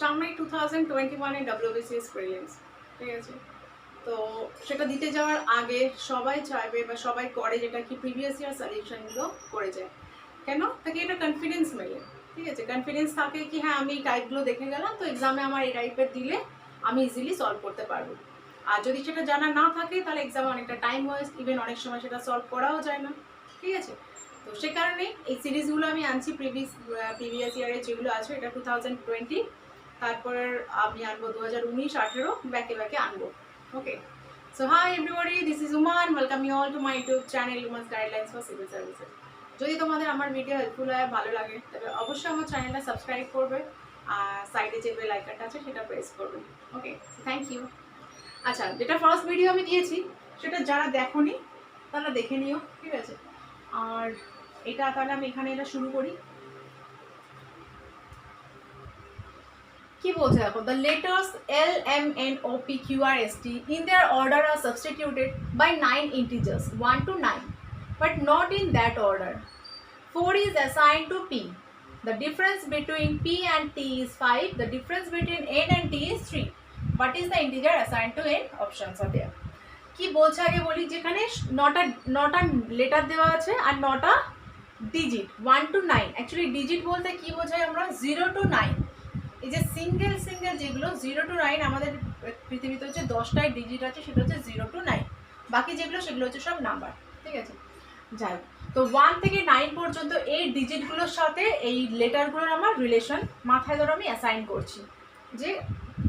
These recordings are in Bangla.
সামনেই 2021 WBCS প্রিলিমস, ঠিক আছে? তো সেটা দিতে যাওয়ার আগে সবাই চাইবে বা সবাই করে যেটা কি প্রিভিয়াস ইয়ার সাজেশনগুলো করে যায়। কেন? তাকে এটা কনফিডেন্স মেলে, ঠিক আছে? কনফিডেন্স থাকে কি হ্যাঁ আমি এই টাইপগুলো দেখে গেলাম, তো এক্সামে আমার এই টাইপের দিলে আমি ইজিলি সলভ করতে পারবো। আর যদি সেটা জানা না থাকে তাহলে এক্সামে অনেকটা টাইম ওয়েস্ট, ইভেন অনেক সময় সেটা সলভ করাও যায় না, ঠিক আছে? তো সে কারণে এই সিরিজগুলো আমি আনছি প্রিভিয়াস ইয়ারে যেগুলো আছে, এটা 2020, তারপর আমি আনবো 2019, 18 ব্যাকে ব্যাকে আনবো। Okay, so hi everybody, this is Uman, welcome you all to my YouTube channel Uman's guidelines for civil services. যদি তোমাদের আমার ভিডিও হেল্পফুল হয়, ভালো লাগে, তবে অবশ্যই আমার চ্যানেলটা সাবস্ক্রাইব করবে আর সাইডে যে বেল আইকনটা আছে সেটা প্রেস করবে। ওকে, থ্যাংক ইউ। আচ্ছা, যেটা ফার্স্ট ভিডিও আমি দিয়েছি সেটা যারা দেখোনি তারা দেখে নিও, ঠিক আছে? আর এটা তাহলে আমি এখানে এটা শুরু করি। কি বলছে দেখো, the letters L, M, N, O, P, Q, R, S, T in their order are substituted by 9 integers 1 to 9, but not in that order. 4 is assigned to P. The difference between P and T is 5. The difference between N and T is 3. What is the integer assigned to N? Options are there. কি বলছে আগে বলি, যেখানে নটা লেটার দেওয়া আছে আর নটা ডিজিট 1 to 9। অ্যাকচুয়ালি ডিজিট বলতে কি বোঝায় আমরা? 0 to 9। এই যে সিঙ্গেল যেগুলো 0 to 9, আমাদের পৃথিবীতে হচ্ছে 10টাই ডিজিট আছে, সেটা হচ্ছে 0 to 9। বাকি যেগুলো সেগুলো হচ্ছে সব নাম্বার, ঠিক আছে? যাই হোক, তো 1 থেকে 9 পর্যন্ত এই ডিজিটগুলোর সাথে এই লেটারগুলোর আমার রিলেশন মাথায় ধরো আমি অ্যাসাইন করছি, যে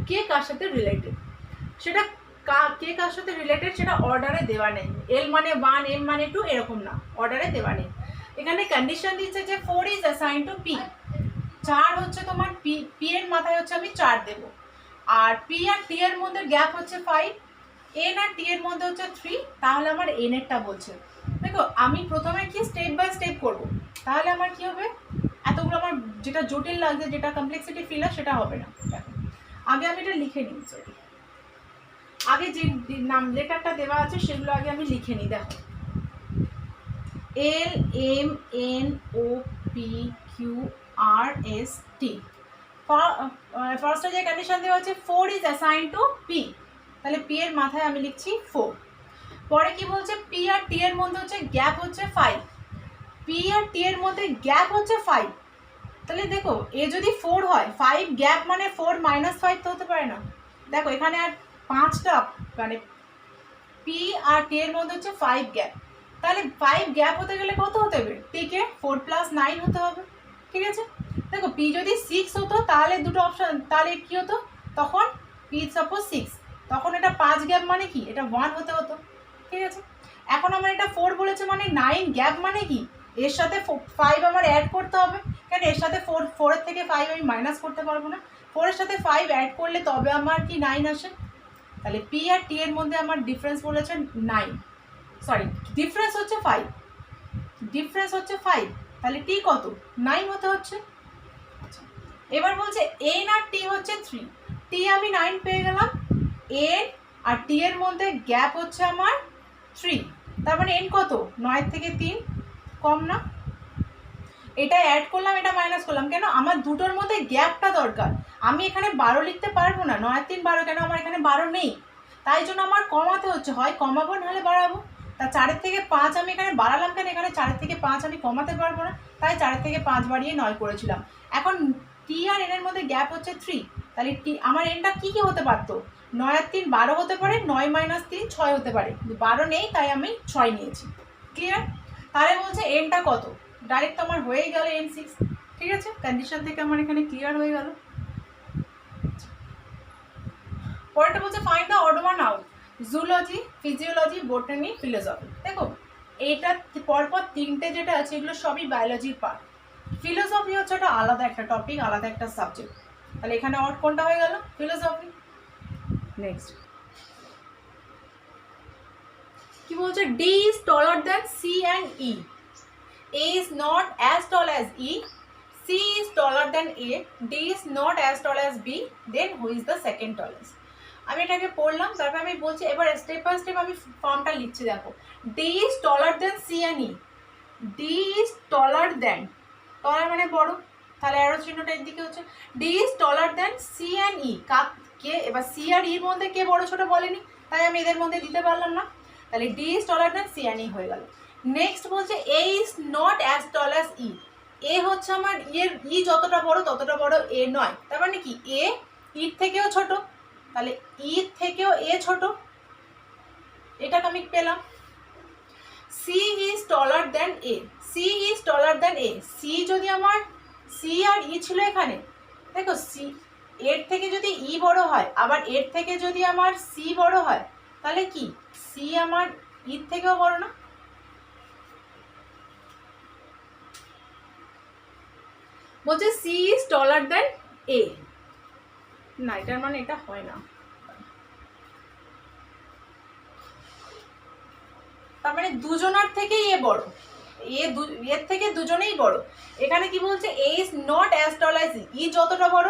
কে কার সাথে রিলেটেড। সেটা কে কার সাথে রিলেটেড সেটা অর্ডারে দেওয়া নেই, এল মানে 1, এম মানে 2, এরকম না, অর্ডারে দেওয়া নেই। এখানে কন্ডিশন দিচ্ছে যে 4 ইজ অ্যাসাইন টু পি। 4 হচ্ছে তোমার পি এর মাথায় হচ্ছে আমি 4 দেবো, আর পি আর টি এর মধ্যে গ্যাপ হচ্ছে 5, এন আর টি এর মধ্যে হচ্ছে 3। তাহলে আমার এন এরটা বলছে। দেখো আমি প্রথমে কি স্টেপ বাই স্টেপ করবো, তাহলে আমার কি হবে, এতগুলো আমার যেটা জটিল লাগছে, যেটা কমপ্লেক্সিটি ফিল হয় সেটা হবে না। দেখো আগে আমি এটা লিখে নিই, সরি, আগে যে নাম লেটারটা দেওয়া আছে সেগুলো আগে আমি লিখে নিই। দেখো এল, এম, এন, ও, পি, কিউ, আর, এস, টি। ফার্স্টে যে কন্ডিশন দেওয়া আছে 4 ইজ অ্যাসাইন টু পি, তাহলে পি এর মাথায় আমি লিখছি 4। পরে কি বলছে, পি আর টি এর মধ্যে হচ্ছে গ্যাপ হচ্ছে 5, পি আর টি এর মধ্যে গ্যাপ হচ্ছে 5। তাহলে দেখো এ যদি 4 হয়, 5 গ্যাপ মানে 4 মাইনাস 5 তো হতে পারে না। দেখো এখানে আর 5টা মানে পি আর টি এর মধ্যে হচ্ছে 5 গ্যাপ, তাহলে 5 গ্যাপ হতে গেলে কত হতে হবে, টিকে 4 প্লাস 9 হতে হবে, ঠিক আছে? দেখো পি যদি 6 হতো তাহলে দুটো অপশন, তাহলে কি হতো তখন, পি সাপোজ 6, তখন এটা 5 গ্যাপ মানে কি, এটা 1 হতে হতো, ঠিক আছে? এখন আমার এটা 4 বলেছে মানে 9 গ্যাপ মানে কি, এর সাথে 5 আমার অ্যাড করতে হবে, কারণ এর সাথে 4 এর থেকে 5 আমি মাইনাস করতে পারবো না। 4 এর সাথে 5 অ্যাড করলে তবে আমার কি 9 আসে। তাহলে পি আর টি এর মধ্যে আমার ডিফারেন্স বলেছে 9, সরি ডিফারেন্স হচ্ছে 5, ডিফারেন্স হচ্ছে 5, তাহলে টি কত, 9 হতে হচ্ছে। এবার বলছে এন আর টি হচ্ছে 3, টি আমি 9 পেয়ে গেলাম, এন আর টি এর মধ্যে গ্যাপ হচ্ছে আমার 3, তার মানে এন কত, 9 থেকে 3 কম না? এটা অ্যাড করলাম, এটা মাইনাস করলাম, কেন, আমার দুটোর মধ্যে গ্যাপটা দরকার। আমি এখানে 12 লিখতে পারবো না, 9 আর 3 12, কেন আমার এখানে 12 নেই, তাই জন্য আমার কমাতে হচ্ছে, হয় কমাবো নাহলে বাড়াবো। তা 4 থেকে 5 আমি এখানে বাড়ালাম, কেন এখানে 4 থেকে 5 আমি কমাতে পারবো না, তাই 4 থেকে 5 বাড়িয়ে 9 করেছিলাম। এখন টি আর এন এর মধ্যে গ্যাপ হচ্ছে 3, তাহলে টি আমার এনটা কী কী হতে পারতো, 9 আর 3 12 হতে পারে, 9 মাইনাস 3 6 হতে পারে, 12 নেই তাই আমি 6 নিয়েছি। ক্লিয়ার? তাহলে বলছে এনটা কত, ডাইরেক্ট তো আমার হয়েই গেল N6, ঠিক আছে? কন্ডিশন থেকে আমার এখানে ক্লিয়ার হয়ে গেল। পরেরটা বলছে find the odd one out, zoology, physiology, botany, philosophy. দেখো এইটা পরপর 3টে যেটা আছে এগুলো সবই বায়োলজির পার্ট। ফিলোসফি হচ্ছে একটা আলাদা একটা টপিক, আলাদা একটা সাবজেক্ট। তাহলে এখানে অড কোনটা হয়ে গেল, ফিলোসফি। নেক্সট কি বলছে, D is taller than C and E, A is not as tall as E, C is taller than A, D is not as tall as B, then who is the second tallest? আমি এটাকে পড়লাম, তারপর আমি বলছি এবার স্টেপ বাই স্টেপ আমি ফর্মটা লিখছি। দেখো D is taller than C and E, D is taller than, taller মানে বড়, তাহলে অ্যারো চিহ্নটা এর দিকে হচ্ছে। D is taller than C and E. কে এবার সি আর ইর মধ্যে কে বড় ছোট বলেনি, তাই আমি এদের মধ্যে দিতে পারলাম না। তাহলে D is taller than C and E হয়ে গেল। নেক্সট বলছে A is not as tall as E. A হচ্ছে আমার এর ই যতটা বড় ততটা বড় এ নয়, তার মানে কি এ ইর থেকেও ছোট, তাহলে ইর থেকেও এ ছোট, এটাকে আমি পেলাম। C is taller than A. C is taller than A. C যদি আমার সি আর ই ছিল এখানে, দেখো সি এর থেকে যদি ই বড় হয়, আবার এর থেকে যদি আমার সি বড় হয়, তাহলে কি সি আমার ইর থেকেও বড় না? বলছে সি ইজ টলার দেন এ, না এটার মানে এটা হয় না, তার মানে দুজনার থেকেই এ বড়, এর থেকে দুজনেই বড়। এখানে কি বলছে A is not as tall as E. E যতটা বড়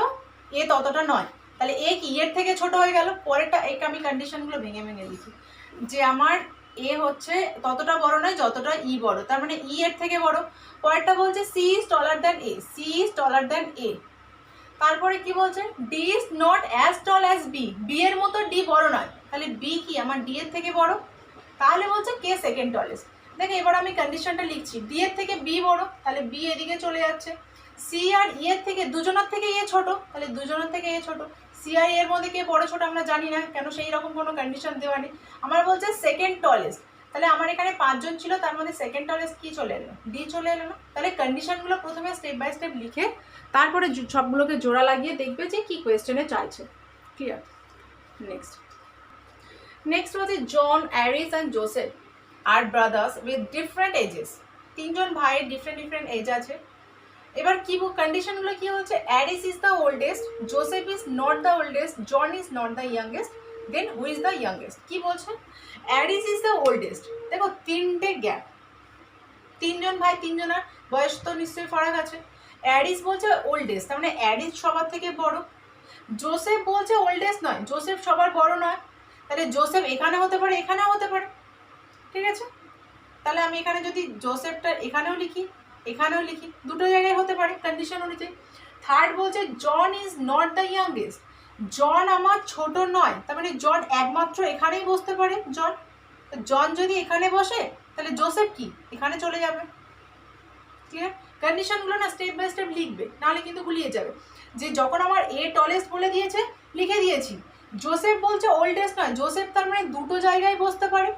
এ ততটা নয়, তাহলে এ কি এর থেকে ছোট হয়ে গেল। পরেরটা এটা আমি কন্ডিশনগুলো ভেঙে ভেঙে লিখি, যে আমার এ হচ্ছে ততটা বড় নয় যতটা ই বড়, তার মানে ই এর থেকে বড়। পরেরটা বলছে C is taller than A. C is taller than A. তারপরে কি বলছে D is not as tall as B. B এর মতো ডি বড় নয়, তাহলে বি কি আমার ডি এর থেকে বড়, তাহলে বলছে কে সেকেন্ড টলেস্ট। দেখো এবার আমি কন্ডিশনটা লিখছি, ডি এর থেকে বি বড়, তাহলে বি এদিকে চলে যাচ্ছে। সি আর ই এর থেকে দুজনের থেকে এ ছোট, তাহলে দুজনের থেকে এ ছোট। সি আর এর মধ্যে কে বড় ছোট আমরা জানি না, কেন সেই রকম কোনো কন্ডিশন দেওয়া নেই। আমার বলছে সেকেন্ড টলেস্ট, তাহলে আমার এখানে 5 জন ছিল, তার মধ্যে সেকেন্ড টলেস্ট কি চলে এলো, ডি চলে এলো না। তাহলে কন্ডিশনগুলো প্রথমে স্টেপ বাই স্টেপ লিখে তারপরে সবগুলোকে জোড়া লাগিয়ে দেখবে যে কি কোয়েশ্চেনে চাইছে। ক্লিয়ার? নেক্সট হচ্ছে জন, অ্যারিস অ্যান্ড জোসেফ আর ব্রাদার্স উইথ ডিফারেন্ট এজেস। তিনজন ভাইয়ের ডিফারেন্ট এজ আছে। এবার কি কন্ডিশনগুলো কি হচ্ছে, Aris is the oldest, Joseph is not the oldest, John is not the youngest, then who is the youngest. কি বলছে, অ্যারিস ইজ দ্য ওল্ডেস্ট। দেখো তিনটে গ্যাপ, তিনজন ভাই, তিনজনের বয়স তো নিশ্চয়ই ফারাক আছে। অ্যারিস বলছে ওল্ডেস্ট, তার মানে অ্যারিস সবার থেকে বড়। জোসেফ বলছে ওল্ডেস্ট নয়, জোসেফ সবার বড় নয়, তাহলে জোসেফ এখানে হতে পারে এখানেও হতে পারে। ঠিক আছে, তাহলে আমি এখানে যদি জোসেফটা এখানেও লিখি এখানেও লিখি, দুটো জায়গায় হতে পারে কন্ডিশন অনুযায়ী। থার্ড বলছে John is not the youngest, John আমার ছোট নয়, তার মানে জন একমাত্র এখানেই বসতে পারে। জন যদি এখানে বসে তাহলে জোসেফ কি এখানে চলে যাবে। ঠিক আছে, কন্ডিশনগুলো না স্টেপ বাই স্টেপ লিখবে, নাহলে কিন্তু গুলিয়ে যাবে। যে যখন আমার এ টলেস্ট বলে দিয়েছে লিখে দিয়েছি, জোসেফ বলছে ওল্ডেস্ট নয়, জোসেফ তার মানে দুটো জায়গায় বসতে পারে।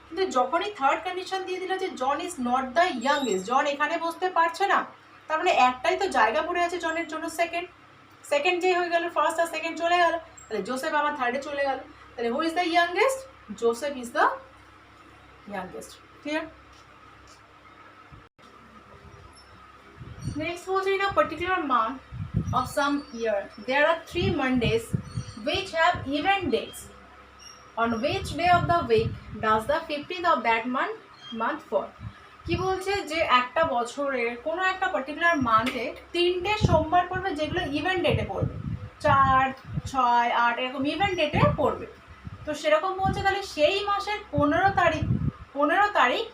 কিন্তু যখনই থার্ড কন্ডিশন দিয়ে দিল যে John is not the youngest, John এখানে বসতে পারছে না, তার মানে একটাই তো জায়গা পড়ে আছে জনের জন্য, সেকেন্ড যে হয়ে গেল, ফার্স্ট আর সেকেন্ড চলে গেল, তাহলে জোসেফ আমার থার্ডে চলে গেল। তাহলে হু is the youngest, Joseph is the youngest. Clear? Next was in a particular month of some year, there are 3 Mondays which have even dates. On which day of the week does the 15th of that month fall? কি বলছে যে একটা বছরের কোনো একটা পার্টিকুলার মান্থে 3টে সোমবার পড়বে, যেগুলো ইভেন্ট ডেটে পড়বে, 4, 6, 8 এরকম ইভেন্ট ডেটে পড়বে। তো সেরকম বলছে, তাহলে সেই মাসের 15 তারিখ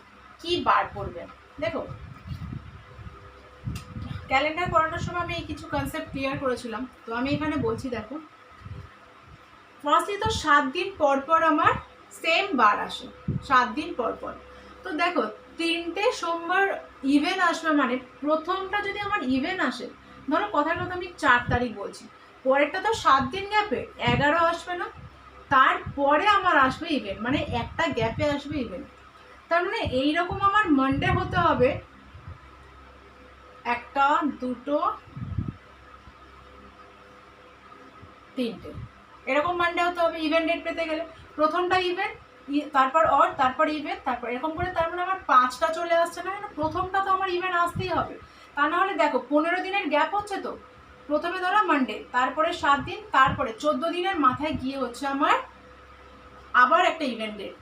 কি বার পড়বে। দেখো ক্যালেন্ডার করানোর সময় আমি এই কিছু কনসেপ্ট ক্লিয়ার করেছিলাম, তো আমি এখানে বলছি। দেখো ফার্স্টলি তো 7 দিন পর পর আমার সেম বার আসে, 7 দিন পর পর। তো দেখো 3টে সোমবার ইভেন আসবে, মানে প্রথমটা যদি আমার ইভেন আসে, ধরো কথার কথা আমি 4 তারিখ বলছি, পরেরটা তো 7 দিন গ্যাপে 11 আসবে না, তারপরে আমার আসবে ইভেন্ট, মানে একটা গ্যাপে আসবে ইভেন্ট। তার মানে এইরকম আমার মানডে হতে হবে 1, 2, 3টে, এরকম মানডে হতে হবে ইভেন্ট ডেট পেতে গেলে। প্রথমটা ইভেন্ট, তারপর অড, তারপর ইভেন্ট, তারপর এরকম করে, তার মানে আমার 5টা চলে আসছে না, প্রথমটা তো আমার ইভেন্ট আসতেই হবে। তা না হলে দেখো 15 দিনের গ্যাপ হচ্ছে, তো প্রথমে ধরো মানডে, তারপরে 7 দিন, তারপরে 14 দিনের মাথায় গিয়ে হচ্ছে আমার আবার একটা ইভেন্ট ডেট,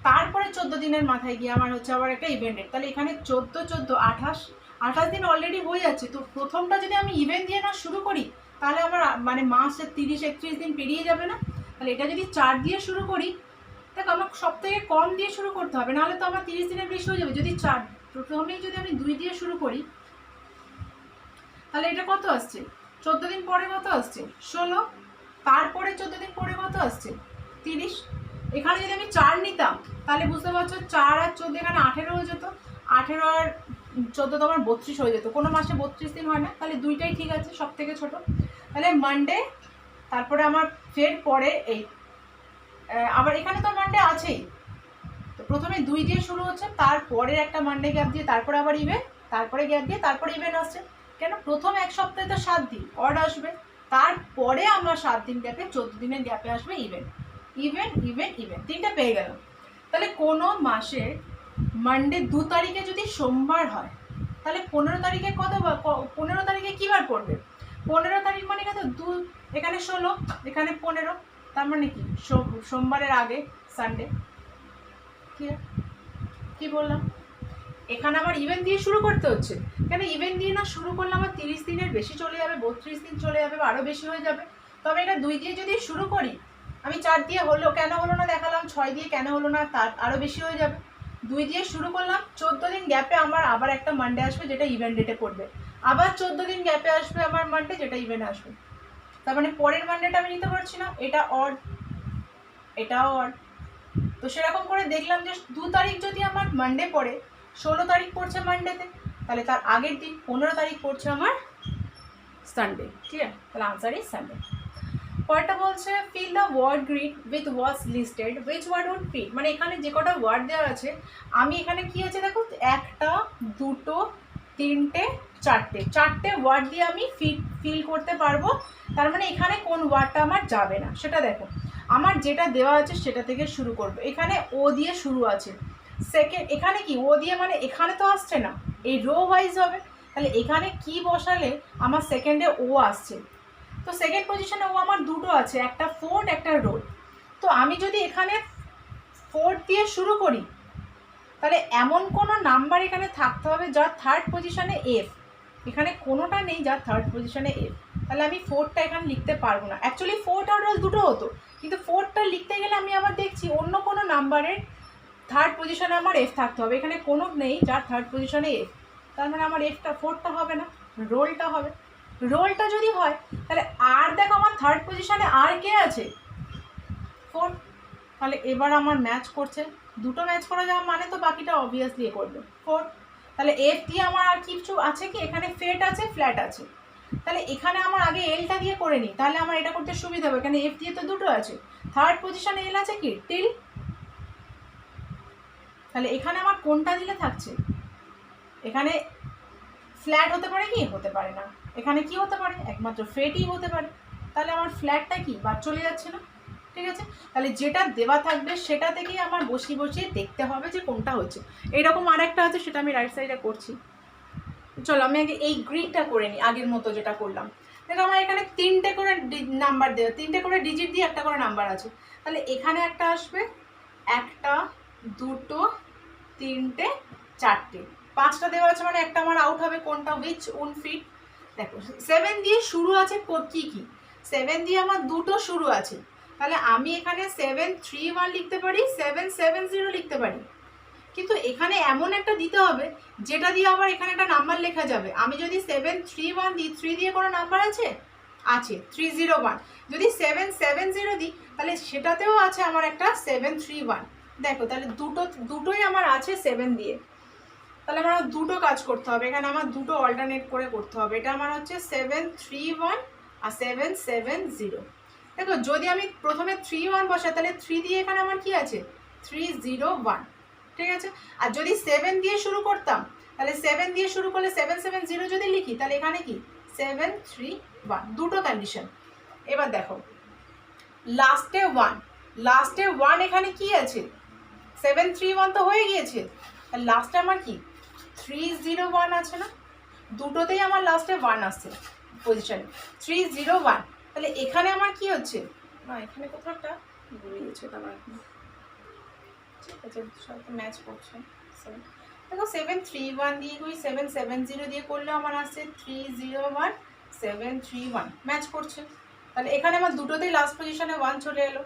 তারপরে 14 দিনের মাথায় গিয়ে আমার হচ্ছে আবার একটা ইভেন্ট ডেট। তাহলে এখানে 14, 28 দিন অলরেডি হয়ে যাচ্ছে। তো প্রথমটা যদি আমি ইভেন্ট দিয়ে না শুরু করি, তাহলে আমার মানে মাসের 30-31 দিন পেরিয়ে যাবে না। তাহলে এটা যদি 4 দিয়ে শুরু করি, দেখো আমার সব থেকে কম দিয়ে শুরু করতে হবে, নাহলে তো আমার 30 দিনের বেশি হয়ে যাবে। যদি 4 প্রথমেই যদি আমি 2 দিয়ে শুরু করি, তাহলে এটা কত আসছে? 14 দিন পরে কত আসছে? 16। তারপরে 14 দিন পরে কত আসছে? 30। এখানে যদি আমি 4 নিতাম তাহলে বুঝতে পারছো 4 আর 14 এখানে 18 হয়ে যেত। 18 আর 14 তো আমার 32 হয়ে যেত। কোনো মাসে 32 দিন হয় না, তাহলে দুইটাই ঠিক আছে, সব থেকে ছোট। তাহলে মানডে, তারপরে আমার ফের পরে এই আবার এখানে তো মানডে আছেই, তো প্রথমে 2 দিয়ে শুরু হচ্ছে, তারপরে একটা মানডে গ্যাপ দিয়ে তারপরে আবার ইভেন, তারপরে গ্যাপ দিয়ে তারপরে ইভেন আসছে। কেন? প্রথম এক সপ্তাহে তো 7 দিন অড আসবে, তারপরে আমরা 7 দিন গ্যাপে 14 দিনের গ্যাপে আসবে ইভেন। ইভেন ইভেন ইভেন তিনটা পেয়ে গেল। তাহলে কোনো মাসে মানডে 2 তারিখে যদি সোমবার হয় তাহলে 15 তারিখে 15 তারিখে কী বার পড়বে? 15 তারিখ মানে কত? 2, এখানে 16, এখানে 15, তার মানে কি সোমবারের আগে সানডে। কি বললাম? এখানে আমার ইভেন দিয়ে শুরু করতে হচ্ছে, কেন ইভেন দিয়ে না শুরু করলে আমার 30 দিনের বেশি চলে যাবে, 32 দিন চলে যাবে, আরও বেশি হয়ে যাবে। তবে এটা 2 দিয়ে যদি শুরু করি, আমি 4 দিয়ে হলো কেন হলো না দেখালাম, 6 দিয়ে কেন হলো না, তার আরও বেশি হয়ে যাবে। 2 দিয়ে শুরু করলাম, 14 দিন গ্যাপে আমার আবার একটা মানডে আসবে যেটা ইভেন্ট ডেটে পড়বে, আবার 14 দিন গ্যাপে আসবে আমার মানডে যেটা ইভেন্ট আসবে। তার মানে পরের মানডেটা আমি নিতে পারছি না, এটা অড, এটাও অড। তো সেরকম করে দেখলাম যে 2 তারিখ যদি আমার মানডে পড়ে, 16 তারিখ পড়ছে মানডেতে, তাহলে তার আগের দিন 15 তারিখ পড়ছে আমার সানডে। ঠিক আছে, তাহলে আনসার ইজ সানডে। পরেরটা বলছে fill the word grid with words listed which word would fit. মানে এখানে যে কটা ওয়ার্ড দেওয়া আছে, আমি এখানে কি আছে দেখো, 1, 2, 3, 4টে ওয়ার্ড দিয়ে আমি ফিল করতে পারবো। তার মানে এখানে কোন ওয়ার্ডটা আমার যাবে না সেটা দেখো। আমার যেটা দেওয়া আছে সেটা থেকে শুরু করবো। এখানে ও দিয়ে শুরু আছে, সেকেন্ড এখানে কি ও দিয়ে, মানে এখানে তো আসছে না, এই রো ওয়াইজ হবে। তাহলে এখানে কি বসালে আমার সেকেন্ডে ও আসছে? তো সেকেন্ড পজিশনে ও আমার দুটো আছে, একটা ফোর্থ একটা রোড। তো আমি যদি এখানে ফোর্থ দিয়ে শুরু করি তাহলে এমন কোনো নাম্বার এখানে থাকতে হবে যার থার্ড পজিশনে এফ। এখানে কোনোটা নেই যার থার্ড পজিশনে এফ, তাহলে আমি ফোর্থটা এখানে লিখতে পারবো না। অ্যাকচুয়ালি ফোর্থ আর রোল দুটো হতো, কিন্তু ফোর্থটা লিখতে গেলে আমি আবার দেখছি অন্য কোনো নাম্বারের থার্ড পজিশনে আমার এফ থাকতে হবে। এখানে কোনো নেই যার থার্ড পজিশনে এফ, তার মানে আমার এফটা ফোর্থটা হবে না, রোলটা হবে। রোলটা যদি হয় তাহলে আর দেখো আমার থার্ড পজিশনে আর কে আছে? ফোর্থ। তাহলে এবার আমার ম্যাচ করছে, দুটো ম্যাচ করা যাওয়া মানে তো বাকিটা অবভিয়াসলি এ করবে ফোর্থ। তাহলে এফ দিয়ে আমার আর কিছু আছে কি? এখানে ফেট আছে, ফ্ল্যাট আছে। তাহলে এখানে আমার আগে এলটা দিয়ে করে নিই, তাহলে আমার এটা করতে সুবিধা হবে। এখানে এফ দিয়ে তো দুটো আছে, থার্ড পজিশনে এল আছে কি? টিল। তাহলে এখানে আমার কোনটা দিলে থাকছে? এখানে ফ্ল্যাট হতে পারে কি? হতে পারে না। এখানে কি হতে পারে? একমাত্র ফেটই হতে পারে। তাহলে আমার ফ্ল্যাটটা কি? বাদ চলে যাচ্ছে না? ঠিক আছে, তাহলে যেটা দেওয়া থাকবে সেটা থেকেই আমার বসিয়ে দেখতে হবে যে কোনটা হচ্ছে। এইরকম আর একটা আছে, সেটা আমি রাইট সাইডে করছি। চলো আমি আগে এই গ্রিডটা করে নিই আগের মতো যেটা করলাম। দেখো আমার এখানে 3টে করে নাম্বার দেওয়া, 3টে করে ডিজিট দিয়ে একটা করে নাম্বার আছে। তাহলে এখানে একটা আসবে, 1, 2, 3, 4টে, 5টা দেওয়া আছে, মানে একটা আমার আউট হবে। কোনটা? উইচ উন ফিট। দেখো 7 দিয়ে শুরু আছে, কি কি 7 দিয়ে আমার দুটো শুরু আছে, তাহলে আমি এখানে 731 লিখতে পারি, 770 লিখতে পারি। কিন্তু এখানে এমন একটা দিতে হবে যেটা দিয়ে আবার এখানে একটা নাম্বার লেখা যাবে। আমি যদি 731 দিই, 3 দিয়ে কোনো নাম্বার আছে? আছে, 301। যদি 770 দিই তাহলে সেটাতেও আছে আমার একটা 731। দেখো তাহলে দুটোই আমার আছে 7 দিয়ে। তাহলে আমার দুটো কাজ করতে হবে, এখানে আমার দুটো অল্টারনেট করে করতে হবে। এটা আমার হচ্ছে 731 আর 770। দেখো যদি আমি প্রথমে 31 বসাই তাহলে 3 দিয়ে এখানে আমার কি আছে? 301। ঠিক আছে, আর যদি 7 দিয়ে শুরু করতাম তাহলে 7 দিয়ে শুরু করলে 770 যদি লিখি তাহলে এখানে কি? 731। দুটো কন্ডিশন। এবার দেখো লাস্টে 1 এখানে কি আছে? 731 তো হয়ে গিয়েছে, আর লাস্টে আমার কি? 301 আছে না? দুটোতেই আমার লাস্টে 1 আসছে পজিশনে, 301। তাহলে এখানে আমার কি হচ্ছে? না এখানে কোথাও একটা ঘুরে গেছে, এটা আমার ঠিক আছে, সাথে ম্যাচ করছে। দেখো 731 দিয়ে করি, 770 দিয়ে করলেও আমার আসছে 301, 731 ম্যাচ করছে। তাহলে এখানে আমার দুটোতেই লাস্ট পজিশনে 1 চলে এলো,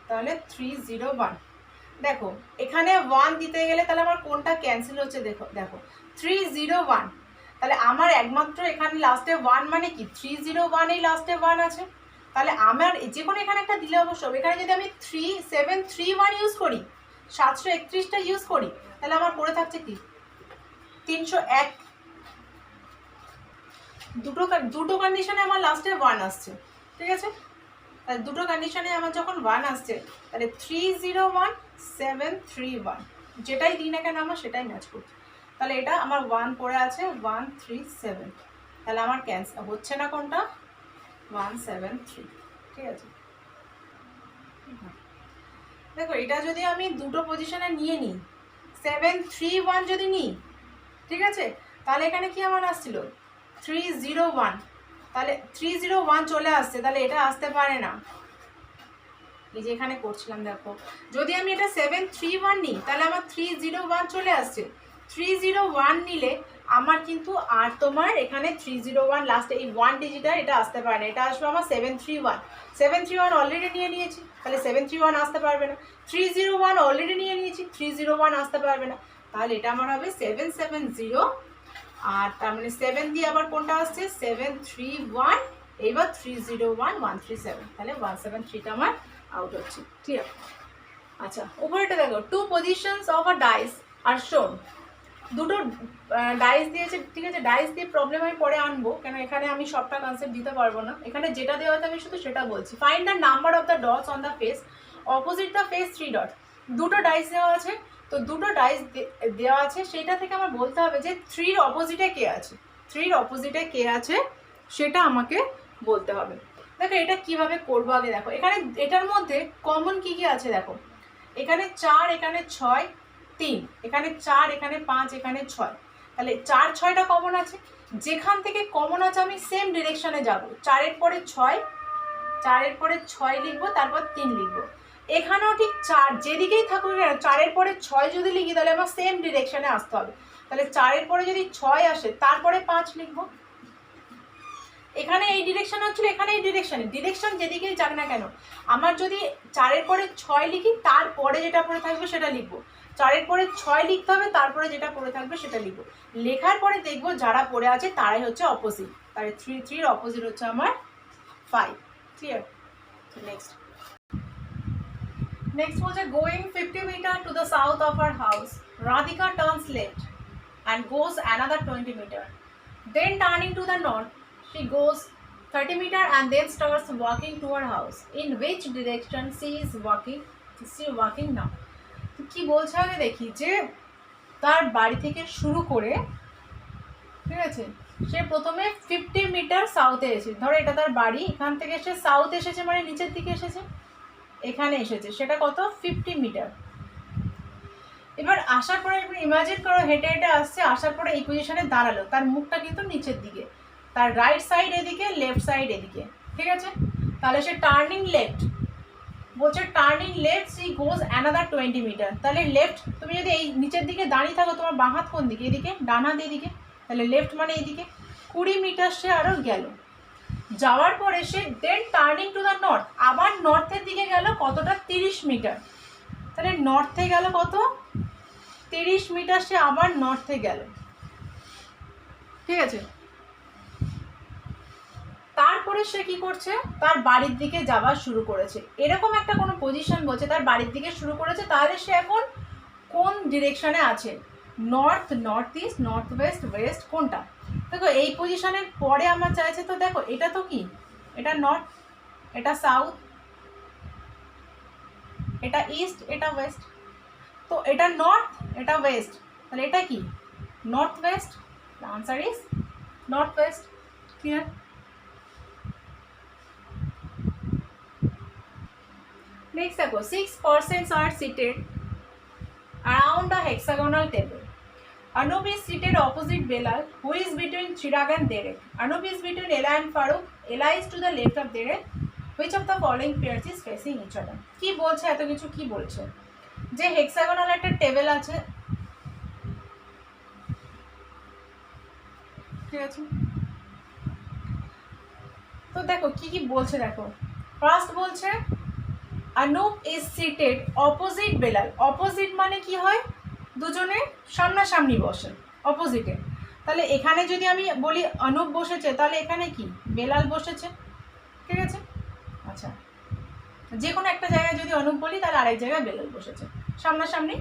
তাহলে 301। দেখো এখানে 1 দিতে গেলে তাহলে আমার কোনটা ক্যান্সেল হচ্ছে? দেখো 301, তাহলে আমার একমাত্র এখানে লাস্টে 1 মানে কি 301 এই লাস্টে 1 আছে। তাহলে আমার যে কোনো এখানে একটা দিলে অবশ্য এখানে যদি আমি 3731 ইউজ করি, 731টা ইউজ করি, তাহলে আমার পড়ে থাকছে কি 301। দুটো কন্ডিশনে আমার লাস্টে 1 আসছে, ঠিক আছে। তাহলে দুটো কন্ডিশনে আমার যখন 1 আসছে, তাহলে 301731 যেটাই দিই না কেন আমার সেটাই ম্যাচ করছে। তাহলে এটা আমার 1 পড়ে আছে 137, তাহলে আমার ক্যান্সেল হচ্ছে না কোনটা 173, ঠিক আছে। দেখো এটা যদি আমি দুটো পজিশনে নিয়ে নিই 731 যদি নিই, ঠিক আছে, তাহলে এখানে কি আমার আসছিল 301, তাহলে 301 চলে আসছে, তাহলে এটা আসতে পারে না। এই যে এখানে করছিলাম দেখো, যদি আমি এটা 731 নিই তাহলে আমার 301 চলে আসছে। 301 নিলে আমার কিন্তু আর তোমার এখানে 301 লাস্টে এই 1 ডিজিটটা এটা আসতে পারে না, এটা আসবে আমার 731 অলরেডি নিয়ে নিয়েছি, তাহলে 731 আসতে পারবে না। 301 অলরেডি নিয়ে নিয়েছি, 301 আসতে পারবে না, তাহলে এটা আমার হবে 770। আর তার মানে 7 দিয়ে আবার কোনটা আসছে 731, এইবার 301 137, তাহলে 173টা আমার আউট হচ্ছে, ঠিক আছে। আচ্ছা উপরেটা দেখো, 2 positions of a dice are shown। দুটো ডাইস দিয়েছে, ঠিক আছে। ডাইস দিয়ে প্রবলেম আমি পরে আনবো, কেন এখানে আমি সবটা কনসেপ্ট দিতে পারবো না। এখানে যেটা দেওয়া আছে আমি শুধু সেটা বলছি। Find the number of the dots on the face opposite the face 3 dot. দুটো ডাইস দেওয়া আছে, তো দুটো ডাইস দেওয়া আছে, সেইটা থেকে আমার বলতে হবে যে 3-র অপোজিটে কে আছে, 3-র অপোজিটে কে আছে সেটা আমাকে বলতে হবে। দেখো এটা কিভাবে করবো আগে দেখো, এখানে এটার মধ্যে কমন কি কি আছে দেখো, এখানে 4, এখানে 6, 3, এখানে 4, এখানে 5, এখানে 6, তাহলে 4 6টা কমন আছে। যেখান থেকে কমন আছে আমি সেম ডিরেকশনে যাব, 4-এর পরে 6, 4-এর পরে 6 লিখবো, তারপর 3 লিখবো। এখানেও ঠিক 4 যেদিকেই থাকুক, 4-এর পরে 6 যদি লিখি তাহলে আমার সেম ডিরেকশনে আসতে হবে, তাহলে 4-এর পরে যদি 6 আসে তারপরে 5 লিখবো। এখানে এই ডিরেকশন হচ্ছিল, এখানে এই ডিরেকশন যেদিকেই যাক না কেন, আমার যদি 4-এর পরে 6 লিখি তারপরে যেটা পড়ে থাকবে সেটা লিখবো, 4-এর পরে 6 লিখতে হবে, তারপরে যেটা পড়ে থাকবে সেটা লিখবো। লেখার পরে দেখবো যারা পড়ে আছে তারাই হচ্ছে অপোজিট, তাহলে 3-3-র অপোজিট হচ্ছে আমার 5, ক্লিয়ার। নেক্সট বলছে going 50 metre to the south of our house, Radhika turns left and goes another 20 meter. Then turning to the north, she goes 30 meter and then starts walking to her house. In which direction she is walking now? কি বলছে আগে দেখি, যে তার বাড়ি থেকে শুরু করে, ঠিক আছে, সে প্রথমে 50 মিটার সাউথে এসেছে। ধরো এটা তার বাড়ি, এখান থেকে সে সাউথ এসেছে মানে নিচের দিকে এসেছে, এখানে এসেছে, সেটা কত 50 মিটার। এবার আসার পরে ইমাজিন করো হেঁটে হেঁটে আসছে, আসার পরে এই পজিশনে দাঁড়ালো, তার মুখটা কিন্তু নিচের দিকে, তার রাইট সাইড এদিকে, লেফট সাইড এদিকে, ঠিক আছে। তাহলে সে টার্নিং লেফট বলছে, turning left she goes another 20 metre. তাহলে লেফট, তুমি যদি এই নিচের দিকে দাঁড়িয়ে থাকো, তোমার বাঁ হাত কোন দিকে, এদিকে, ডান হাত এদিকে, তাহলে লেফট মানে এইদিকে 20 মিটার সে আরও গেল। যাওয়ার পরে সে দেন টার্নিং টু দ্য নর্থ, আবার নর্থের দিকে গেল, কতটা 30 মিটার। তাহলে নর্থে গেল কত 30 মিটার, সে আবার নর্থে গেল, ঠিক আছে। তারপরে সে কি করছে, তার বাড়ির দিকে যাওয়া শুরু করেছে। এরকম একটা কোনো পজিশন বলছে তার বাড়ির দিকে শুরু করেছে, তাহলে সে এখন কোন ডিরেকশনে আছে, north, north east, north West, West, কোনটা। দেখো এই পজিশনের পরে আমার চাইছে, তো দেখো এটা তো কি, এটা নর্থ, এটা সাউথ, এটা ইস্ট, এটা ওয়েস্ট, তো এটা নর্থ, এটা ওয়েস্ট, তাহলে এটা কি north West, the answer is north West, clear. Next দেখো, 6 persons are seated around a hexagonal table. Anup is seated opposite Belal, who is between Chirag and Derek. Anup is between Ella and Farooq. Ella is to the left of Derek. Which of the following pairs is facing each other? কি বলছে, এত কিছু কি বলছে, যে হেক্সাগোনাল একটা টেবিল আছে, ঠিক আছে। তো দেখো কি কি বলছে দেখো, ফার্স্ট বলছে Anup is seated opposite Belal. Opposite মানে কি হয়, দুজনে সামনাসামনি বসে, অপোজিটে। তাহলে এখানে যদি আমি বলি অনুপ বসেছে, তাহলে এখানে কি বেলাল বসেছে, ঠিক আছে। আচ্ছা, যে কোনো একটা জায়গায় যদি অনুপ বলি তাহলে আরেক জায়গায় বেলাল বসেছে, সামনাসামনি।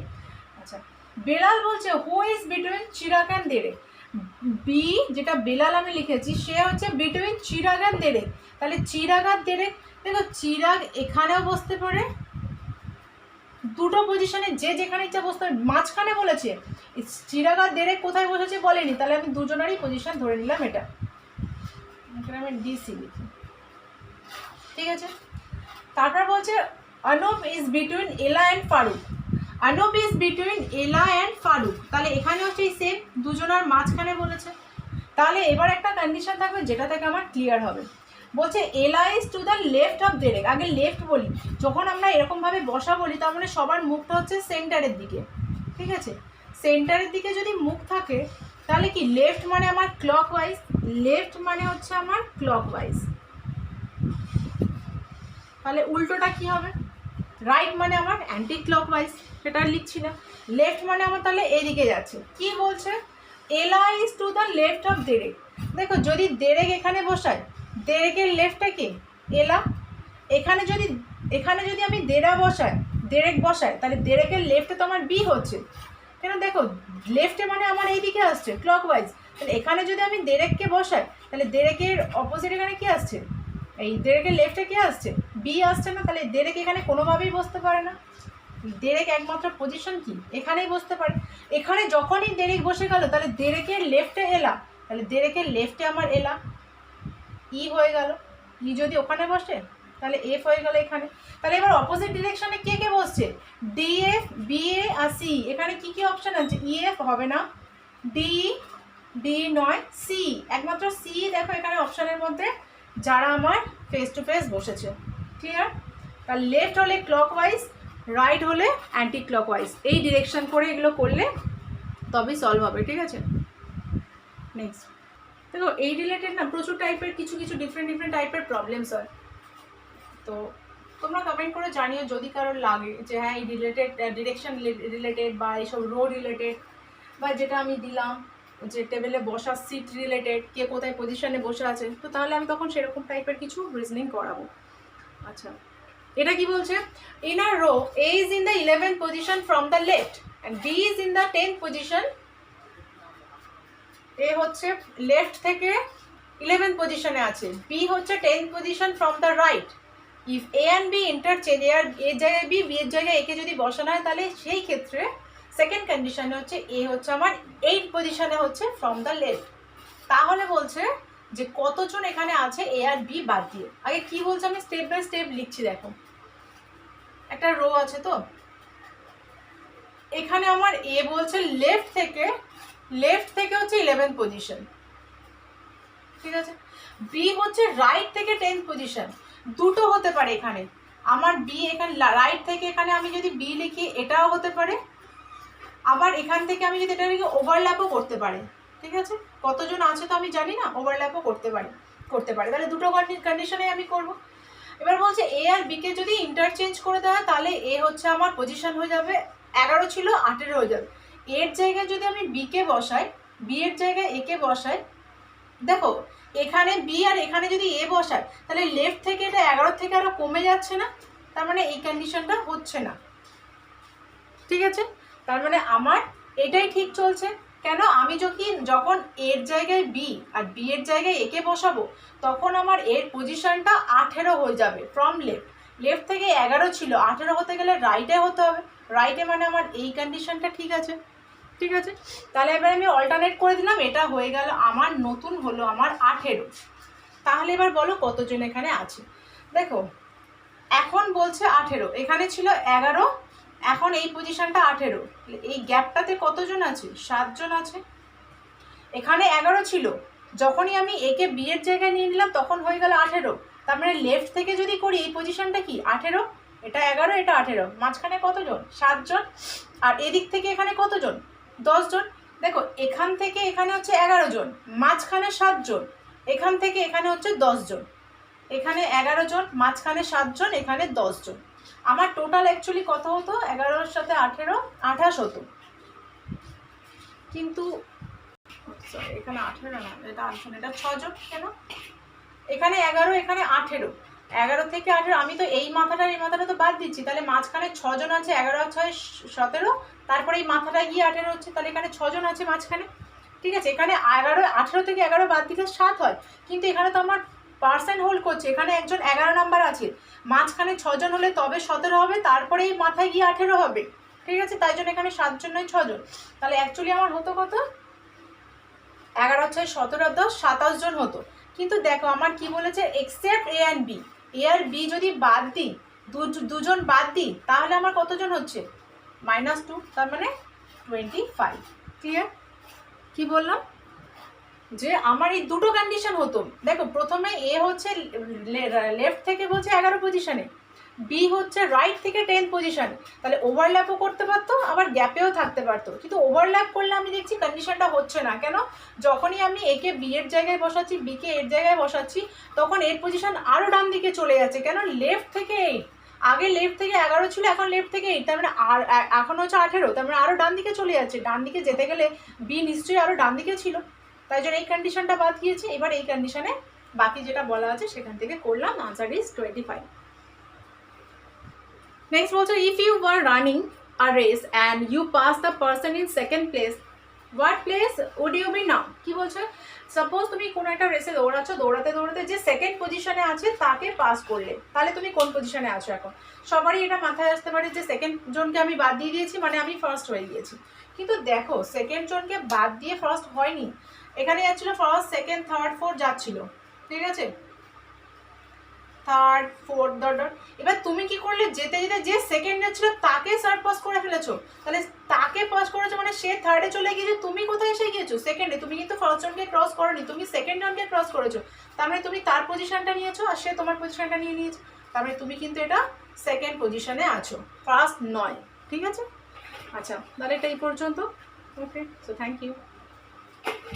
আচ্ছা, বেলাল বলছে who is between Chirag and Derek. B যেটা বেলাল আমি লিখেছি সে হচ্ছে বিটুইন চিরাগ অ্যান্ড দেরেক। তাহলে চিরাগ আর দেরেক, দেখো চিরাগ এখানেও বসতে পারে, দুটো পজিশনে যে যেখানে ইচ্ছা বসতে পারে। মাঝখানে বলেছে, চিরাগ আর দেরেক কোথায় বসেছে বলেনি, তাহলে আমি দুজনেরই পজিশন ধরে নিলাম এটা, এখানে আমি ডিসি লিখি, ঠিক আছে। তারপর বলছে Anup is between Ela and Farooq. Anup is between Ela and Farooq, তাহলে এখানে হচ্ছে এই সেম দুজনের মাঝখানে বলেছে। তাহলে এবার একটা কন্ডিশন থাকবে যেটা থেকে আমার ক্লিয়ার হবে। বলছে Ella is to the left of Derek. আগে লেফট বলি, যখন আমরা এরকমভাবে বসা বলি তার মানে সবার মুখটা হচ্ছে সেন্টারের দিকে, ঠিক আছে। সেন্টারের দিকে যদি মুখ থাকে তাহলে কি লেফট মানে আমার ক্লক ওয়াইজ, লেফট মানে হচ্ছে আমার ক্লক ওয়াইজ। তাহলে উল্টোটা কি হবে, রাইট মানে আমার অ্যান্টি ক্লকওয়াইজ, সেটা লিখছি না। লেফট মানে আমার তাহলে এদিকে যাচ্ছে। কি বলছে, Ella is to the left of Derek. দেখো যদি দেরেক এখানে বসাই, দেরেকের লেফটে কি এলা, এখানে যদি আমি দেরেক বসাই তাহলে দেরেকের লেফটে তো আমার বি হচ্ছে, কেন দেখো লেফটে মানে আমার এইদিকে আসছে ক্লকওয়াইজ। তাহলে এখানে যদি আমি দেরেককে বসাই তাহলে দেরেকের অপোজিট এখানে কি আসছে, এই দেরেকের লেফটে কি আসছে বি আসছে না। তাহলে দেরেক এখানে কোনোভাবেই বসতে পারে না, দেরেক একমাত্র পজিশন কি এখানেই বসতে পারে। এখানে যখনই দেরেক বসে গেল তাহলে দেরেকের লেফটে এলা, তাহলে দেরেকের লেফটে আমার এলা ই হয়ে গেল। ই যদি ওখানে বসে তাহলে এফ হয়ে গেল এখানে। তাহলে এবার অপোজিট ডিরেকশনে কে কে বসছে, ডিএফ বিএ আর সি। এখানে কি কি অপশান আছে, ইএফ হবে না, ডি নয় সি, একমাত্র সি দেখো এখানে অপশানের মধ্যে যারা আমার ফেস টু ফেস বসেছে, ক্লিয়ার। তার লেফট হলে ক্লকওয়াইজ, রাইট হলে অ্যান্টি ক্লকওয়াইজ, এই ডিরেকশন করে এগুলো করলে তবেই সলভ হবে, ঠিক আছে। নেক্সট দেখো এই রিলেটেড না প্রচুর টাইপের কিছু ডিফারেন্ট টাইপের প্রবলেমস হয়। তো তোমরা কমেন্ট করে জানিও যদি কারোর লাগে যে হ্যাঁ এই রিলেটেড ডিরেকশন রিলেটেড বা এইসব রো রিলেটেড, বা যেটা আমি দিলাম যে টেবিলে বসার সিট রিলেটেড, কে কোথায় পজিশনে বসে আছে, তো তাহলে আমি তখন সেরকম টাইপের কিছু রিজনিং করাবো। আচ্ছা, এটা কি বলছে, in a row A is in the 11th position from the left and B is in the 10th position. A হচ্ছে লেফট থেকে 11th পজিশনে আছে, বি হচ্ছে 10th position from the right. If A and B interchange, A আর এর জায়গায় বি, বি এর জায়গায় একে যদি বসানো হয় তাহলে সেই ক্ষেত্রে সেকেন্ড কন্ডিশনে হচ্ছে এ হচ্ছে আমার 8th পজিশনে হচ্ছে ফ্রম দ্য লেফট। তাহলে বলছে যে কতজন এখানে আছে এ আর বি বাদ দিয়ে। আগে কি বলছে আমি স্টেপ বাই স্টেপ লিখছি। দেখো একটা রো আছে, তো এখানে আমার এ বলছে লেফট থেকে হচ্ছে 11th পজিশন, ঠিক আছে। বি হচ্ছে রাইট থেকে 10th পজিশন, দুটো হতে পারে এখানে আমার বি, এখানে রাইট থেকে এখানে আমি যদি বি লিখি এটাও হতে পারে, আবার এখান থেকে আমি যদি এটা লিখি ওভারল্যাপও করতে পারে, ঠিক আছে। কতজন আছে তো আমি জানি না, ওভারল্যাপও করতে পারে। তাহলে দুটো কন্ডিশনে আমি করব। এবার বলছে এ আর বিকে যদি ইন্টারচেঞ্জ করে দেওয়া হয় তাহলে এ হচ্ছে আমার পজিশন হয়ে যাবে 11 ছিল 18 হয়ে যাবে। এর জায়গায় যদি আমি বিকে বসাই, বি এর জায়গায় একে বসাই, দেখো এখানে বি আর এখানে যদি এ বসায় তাহলে লেফট থেকে এটা 11 থেকে আরও কমে যাচ্ছে না, তার মানে এই কন্ডিশনটা হচ্ছে না, ঠিক আছে। তার মানে আমার এটাই ঠিক চলছে। কেন, আমি যখন এর জায়গায় বি আর বি এর জায়গায় একে বসাবো তখন আমার এর পজিশনটা 18 হয়ে যাবে ফ্রম লেফট থেকে 11 ছিল, 18 হতে গেলে রাইটে হতে হবে, রাইটে মানে আমার এই কন্ডিশনটা ঠিক আছে, ঠিক আছে। তাহলে এবার আমি অল্টারনেট করে দিলাম, এটা হয়ে গেল আমার নতুন হলো আমার 18। তাহলে এবার বলো কতজন এখানে আছে। দেখো এখন বলছে 18, এখানে ছিল 11, এখন এই পজিশনটা 18, এই গ্যাপটাতে কতজন আছে, 7 জন আছে। এখানে 11 ছিল, যখনই আমি একে বি এর জায়গায় নিয়ে নিলাম তখন হয়ে গেল 18। তার মানে লেফট থেকে যদি করি এই পজিশনটা কি 18, এটা 11 এটা 18, মাঝখানে কতজন, 7 জন। আর এদিক থেকে এখানে কতজন, 10 জন। দেখো এখান থেকে এখানে হচ্ছে 11 জন, মাঝখানে 7 জন, এখান থেকে এখানে হচ্ছে 10 জন, এখানে 11 জন, মাঝখানে 7 জন, এখানে 10 জন। আমার টোটাল অ্যাকচুয়ালি কত হতো, 11 সাথে 18 28 হতো, কিন্তু সরি এখানে 18 না, এটা 18 এটা 6 জন কেন, এখানে 11 এখানে 18, 11 থেকে 18 আমি তো এই মাথাটা তো বাদ দিচ্ছি, তাহলে মাঝখানে 6 জন আছে, 11 আর 6 17, তারপরে এই মাথাটা গিয়ে 18 হচ্ছে, তাহলে এখানে 6 জন আছে মাঝখানে। ঠিক আছে, এখানে 18 থেকে 11 বাদ দিলে 7 হয়, কিন্তু এখানে তো আমার পার্সেন্ট হোল্ড করছে, এখানে একজন 11 নাম্বার আছে, মাঝখানে 6 জন হলে তবে 17 হবে, তারপরে এই মাথায় গিয়ে 18 হবে। ঠিক আছে, তাই জন্য এখানে 7 জন নয় 6 জন, তাহলে অ্যাকচুয়ালি আমার হতো কত, 11 আর 6 17 আর 10 27 জন হতো। কিন্তু দেখো আমার কি বলেছে, except A and B, A আর বি যদি বাদ দিই, দুজন বাদ দিই, তাহলে আমার কতজন হচ্ছে, -2, তার মানে 25। ক্লিয়ার? কি বললাম, যে আমার এই দুটো কন্ডিশন হতো। দেখো প্রথমে এ হচ্ছে লেফট থেকে বলছে 11 পজিশনে, বি হচ্ছে রাইট থেকে 10 পজিশনে, তাহলে ওভারল্যাপও করতে পারতো, আবার গ্যাপেও থাকতে পারতো, কিন্তু ওভারল্যাপ করলে আমি দেখছি কন্ডিশনটা হচ্ছে না। কেন, যখনই আমি একে বি এর জায়গায় বসাচ্ছি, বিকে এর জায়গায় বসাচ্ছি, তখন এর পজিশন আরও ডান দিকে চলে যাচ্ছে। কেন, লেফট থেকে 8, আগে লেফট থেকে 11 ছিল, এখন লেফট থেকে 8, তার মানে আর এখন হচ্ছে 18, তার মানে আরও ডান দিকে চলে যাচ্ছে। ডান দিকে যেতে গেলে বি নিশ্চয়ই আরও ডান দিকে ছিল, তাই জন্য এই কন্ডিশনটা বাদ দিয়েছি। এবার এই কন্ডিশনে বাকি যেটা বলা আছে সেখান থেকে করলাম, আনসার ইজ 25। নেক্সট বলছো, if you were running a race and you pass the person in second place, what place would you be now? কি বলছো, সাপোজ তুমি কোনো একটা রেসে দৌড়াচ্ছ, দৌড়াতে দৌড়াতে যে সেকেন্ড পজিশনে আছে তাকে পাস করলে, তাহলে তুমি কোন পজিশনে আছো এখন? সবারই এটা মাথায় আসতে পারে যে সেকেন্ড জনকে আমি বাদ দিয়ে দিয়েছি, মানে আমি ফার্স্ট হয়ে গিয়েছি। কিন্তু দেখো সেকেন্ড জনকে বাদ দিয়ে ফার্স্ট হয়নি, এখানে যাচ্ছিল ফার্স্ট সেকেন্ড থার্ড ফোর্থ যাচ্ছিল। ঠিক আছে, থার্ড ফোর্থ ডট। এবার তুমি কি করলে, যেতে যেতে যে সেকেন্ড ছিল তাকে সার্ভ পাস করে ফেলেছো, তাহলে তাকে পাস করেছো মানে সে থার্ডে চলে গিয়েছে, তুমি কোথায় এসে গিয়েছো, সেকেন্ডে। তুমি কিন্তু ফার্স্ট জনকে ক্রস করোনি, তুমি সেকেন্ড জনকে ক্রস করেছো, তার মানে তুমি তার পজিশনটা নিয়েছো আর সে তোমার পজিশনটা নিয়ে নিয়েছো, তার মানে তুমি কিন্তু এটা সেকেন্ড পজিশনে আছো, ফার্স্ট নয়। ঠিক আছে, আচ্ছা তাহলে এটা এই পর্যন্ত। ওকে, সো থ্যাংক ইউ।